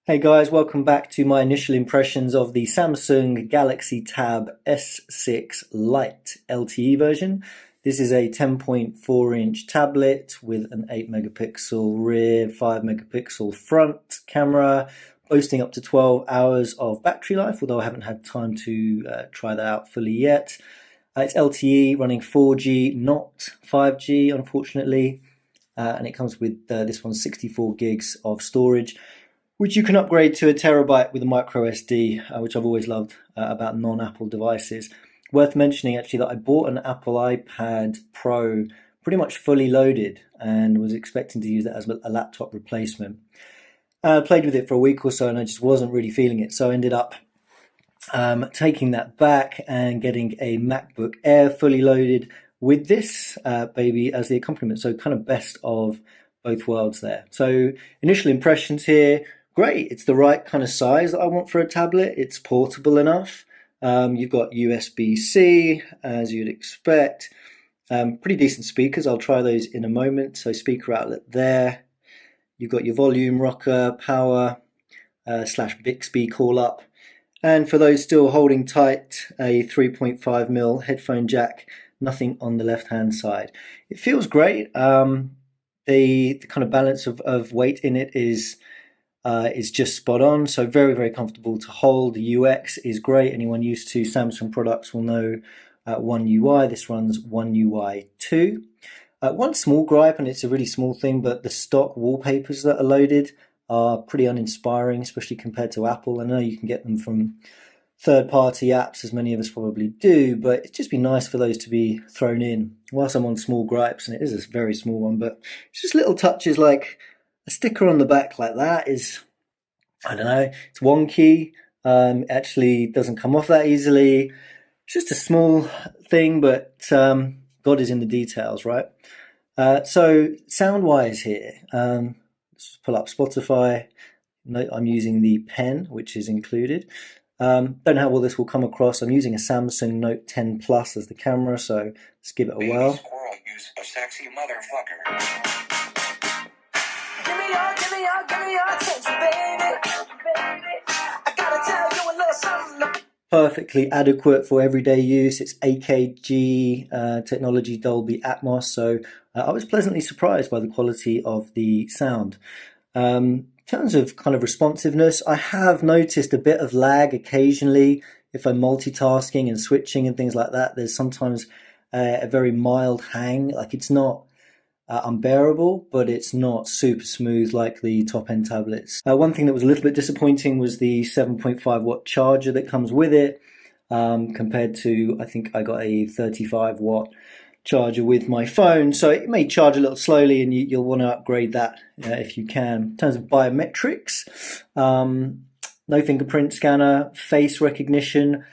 Hey guys, welcome back to my initial impressions of the Samsung Galaxy Tab S6 Lite LTE version. This is a 10.4-inch tablet with an 8 megapixel rear, 5 megapixel front camera, boasting up to 12 hours of battery life, although I haven't had time to try that out fully yet. It's LTE running 4G, not 5G, unfortunately, and it comes with this one's 64 gigs of storage, which you can upgrade to a terabyte with a micro SD, which I've always loved about non-Apple devices. Worth mentioning actually that I bought an Apple iPad Pro pretty much fully loaded and was expecting to use that as a laptop replacement. I played with it for a week or so and I just wasn't really feeling it, so I ended up taking that back and getting a MacBook Air fully loaded with this baby as the accompaniment, so kind of best of both worlds there. So initial impressions here. Great, it's the right kind of size that I want for a tablet. It's portable enough. You've got USB-C, as you'd expect. Pretty decent speakers. I'll try those in a moment. So speaker outlet there. You've got your volume rocker, power, slash Bixby call up. And for those still holding tight, a 3.5mm headphone jack. Nothing on the left-hand side. It feels great. The kind of balance of weight in it is just spot on, so very, very comfortable to hold. The UX is great. Anyone used to Samsung products will know One UI. This runs One UI 2. One small gripe, and it's a really small thing, but the stock wallpapers that are loaded are pretty uninspiring, especially compared to Apple. I know you can get them from third-party apps, as many of us probably do, but it'd just be nice for those to be thrown in. Whilst I'm on small gripes, and it is a very small one, but it's just little touches like a sticker on the back like that is, I don't know, it's wonky, actually doesn't come off that easily. It's just a small thing, but God is in the details, right? So sound-wise here, let's pull up Spotify. Note I'm using the pen, which is included. Don't know how well this will come across. I'm using a Samsung Note 10 Plus as the camera, so let's give it a whirl. Baby squirrel, use a sexy motherfucker. Perfectly adequate for everyday use. It's AKG technology, Dolby Atmos, so I was pleasantly surprised by the quality of the sound. In terms of kind of responsiveness, I have noticed a bit of lag occasionally if I'm multitasking and switching and things like that. There's sometimes a very mild hang, like it's not unbearable, but it's not super smooth like the top-end tablets. One thing that was a little bit disappointing was the 7.5 watt charger that comes with it, compared to, I think I got a 35 watt charger with my phone, so it may charge a little slowly and you'll want to upgrade that if you can. In terms of biometrics, no fingerprint scanner, face recognition,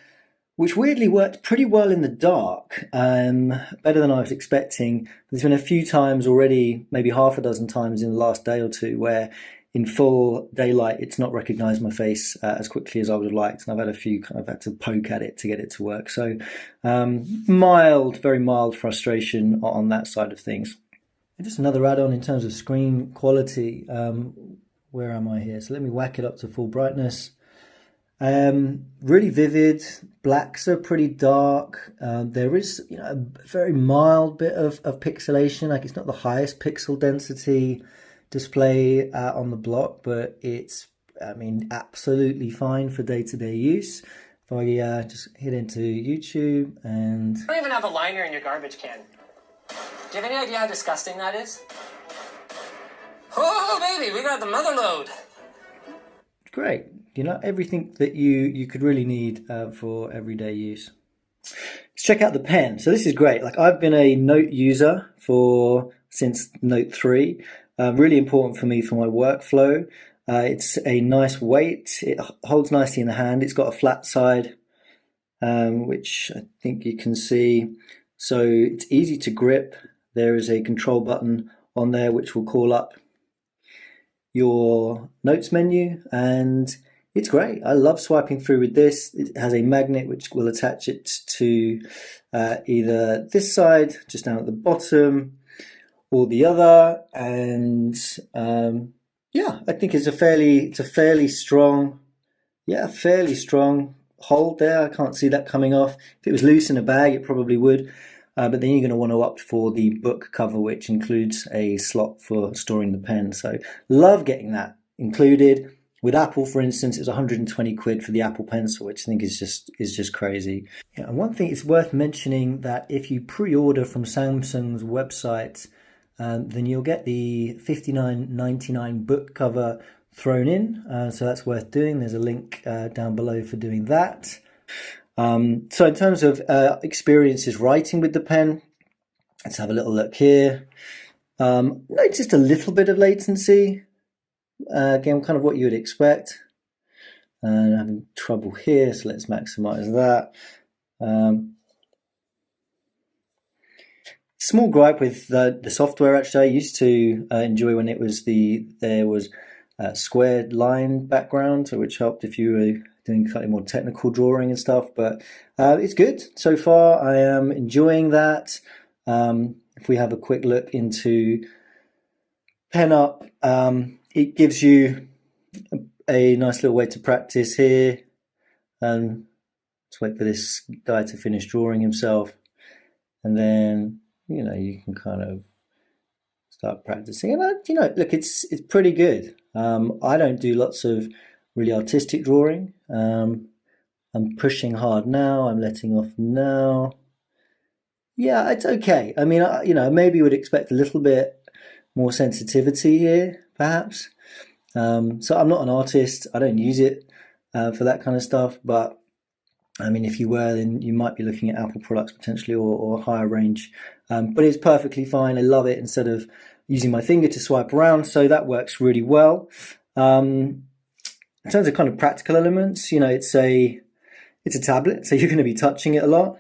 which weirdly worked pretty well in the dark, better than I was expecting. There's been a few times already, maybe half a dozen times in the last day or two, where in full daylight it's not recognized my face as quickly as I would have liked, and I've had a few kind of had to poke at it to get it to work. So mild, very mild frustration on that side of things. And just another add-on in terms of screen quality. Where am I here? So let me whack it up to full brightness. Really vivid. Blacks are pretty dark. There is, a very mild bit of pixelation. Like it's not the highest pixel density display on the block, but it's, absolutely fine for day-to-day use. If I just hit into YouTube and... You don't even have a liner in your garbage can. Do you have any idea how disgusting that is? Oh, baby, we got the mother load. Great. Everything that you could really need for everyday use. Let's check out the pen. So this is great. Like I've been a Note user since Note 3. Really important for me for my workflow. It's a nice weight. It holds nicely in the hand. It's got a flat side, which I think you can see. So it's easy to grip. There is a control button on there which will call up your notes menu, and it's great. I love swiping through with this. It has a magnet which will attach it to either this side, just down at the bottom, or the other, and Yeah, I think it's a fairly strong, fairly strong hold there. I can't see that coming off. If it was loose in a bag, it probably would. But then you're going to want to opt for the book cover, which includes a slot for storing the pen. So love getting that included. With Apple, for instance, it's 120 quid for the Apple Pencil, which I think is just crazy. Yeah, and one thing it's worth mentioning that if you pre-order from Samsung's website, then you'll get the $59.99 book cover thrown in. So that's worth doing. There's a link down below for doing that. So in terms of experiences writing with the pen, let's have a little look here. Just a little bit of latency. Again, kind of what you would expect. And I'm having trouble here, so let's maximize that. Small gripe with the software, actually. I used to enjoy when there was a squared line background, which helped if you were doing slightly more technical drawing and stuff, but it's good so far. I am enjoying that. If we have a quick look into PenUp, it gives you a nice little way to practice here. Let's wait for this guy to finish drawing himself, and then you can kind of start practicing. And look, it's pretty good. I don't do lots of really artistic drawing. I'm pushing hard now. I'm letting off now. Yeah, it's okay. I mean, maybe you would expect a little bit more sensitivity here, perhaps. So I'm not an artist. I don't use it for that kind of stuff. But I mean, if you were, then you might be looking at Apple products potentially, or a higher range. But it's perfectly fine. I love it instead of using my finger to swipe around. So that works really well. In terms of kind of practical elements, it's a tablet, so you're going to be touching it a lot.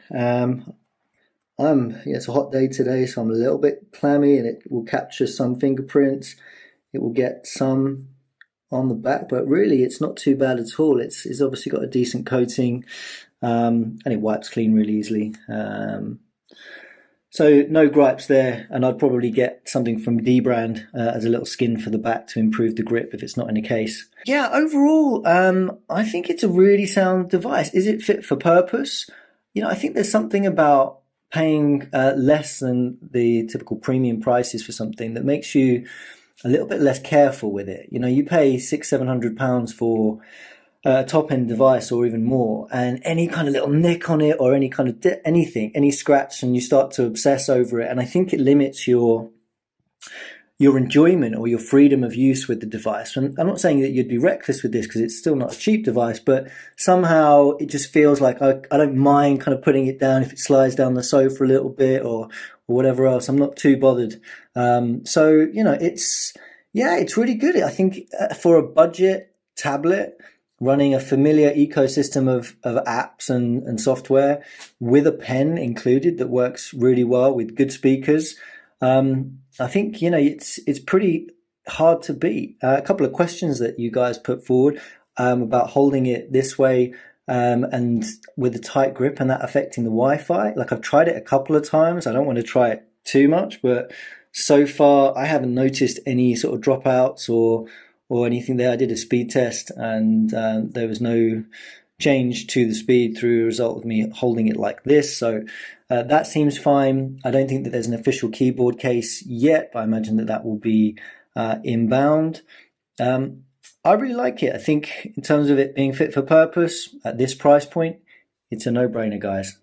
It's a hot day today, so I'm a little bit clammy, and it will capture some fingerprints. It will get some on the back, but really it's not too bad at all. It's obviously got a decent coating, and it wipes clean really easily. So no gripes there, and I'd probably get something from D-Brand as a little skin for the back to improve the grip if it's not in the case. Yeah, overall, I think it's a really sound device. Is it fit for purpose? I think there's something about paying less than the typical premium prices for something that makes you a little bit less careful with it. You pay £600-700 for a top-end device or even more, and any kind of little nick on it or any kind of any scratch, and you start to obsess over it. And I think it limits your enjoyment or your freedom of use with the device. And I'm not saying that you'd be reckless with this because it's still not a cheap device, but somehow it just feels like I don't mind kind of putting it down if it slides down the sofa a little bit or whatever else. I'm not too bothered. So it's really good. I think for a budget tablet running a familiar ecosystem of apps and software with a pen included that works really well with good speakers, I think it's pretty hard to beat. A couple of questions that you guys put forward about holding it this way and with a tight grip and that affecting the Wi-Fi. Like, I've tried it a couple of times. I don't want to try it too much, but so far I haven't noticed any sort of dropouts or anything there. I did a speed test, and there was no change to the speed through a result of me holding it like this. So that seems fine. I don't think that there's an official keyboard case yet, but I imagine that will be inbound. I really like it. I think in terms of it being fit for purpose at this price point, it's a no-brainer, guys.